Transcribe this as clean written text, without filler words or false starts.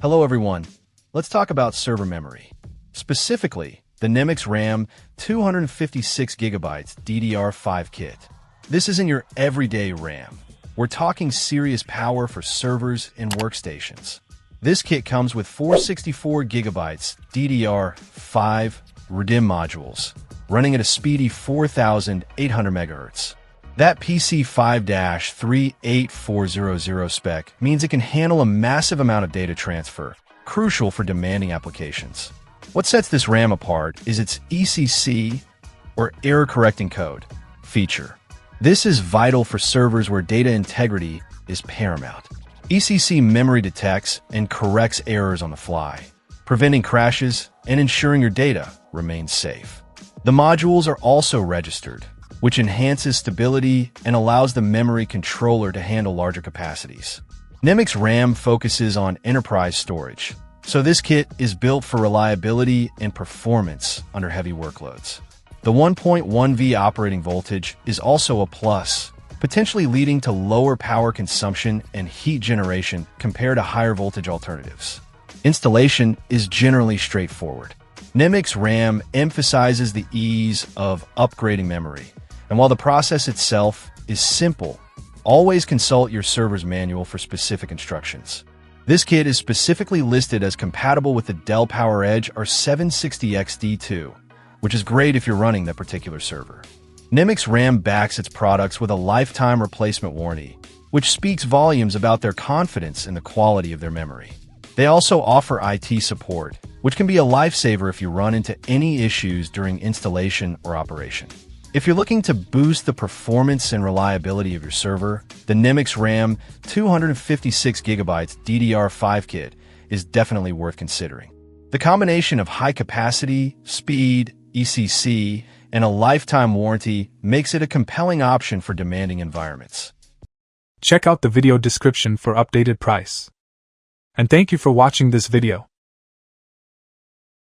Hello everyone. Let's talk about server memory. Specifically, the NEMIX RAM 256GB DDR5 kit. This isn't your everyday RAM. We're talking serious power for servers and workstations. This kit comes with 464GB DDR5 RDIMM modules, running at a speedy 4,800 MHz. That PC5-38400 spec means it can handle a massive amount of data transfer, crucial for demanding applications. What sets this RAM apart is its ECC, or Error Correcting Code, feature. This is vital for servers where data integrity is paramount. ECC memory detects and corrects errors on the fly, preventing crashes and ensuring your data remains safe. The modules are also registered, which enhances stability and allows the memory controller to handle larger capacities. NEMIX RAM focuses on enterprise storage, so this kit is built for reliability and performance under heavy workloads. The 1.1V operating voltage is also a plus, potentially leading to lower power consumption and heat generation compared to higher voltage alternatives. Installation is generally straightforward. NEMIX RAM emphasizes the ease of upgrading memory, and while the process itself is simple, always consult your server's manual for specific instructions. This kit is specifically listed as compatible with the Dell PowerEdge R760X-D2, which is great if you're running that particular server. NEMIX RAM backs its products with a lifetime replacement warranty, which speaks volumes about their confidence in the quality of their memory. They also offer IT support, which can be a lifesaver if you run into any issues during installation or operation. If you're looking to boost the performance and reliability of your server, the NEMIX RAM 256GB DDR5 kit is definitely worth considering. The combination of high capacity, speed, ECC, and a lifetime warranty makes it a compelling option for demanding environments. Check out the video description for updated price. And thank you for watching this video.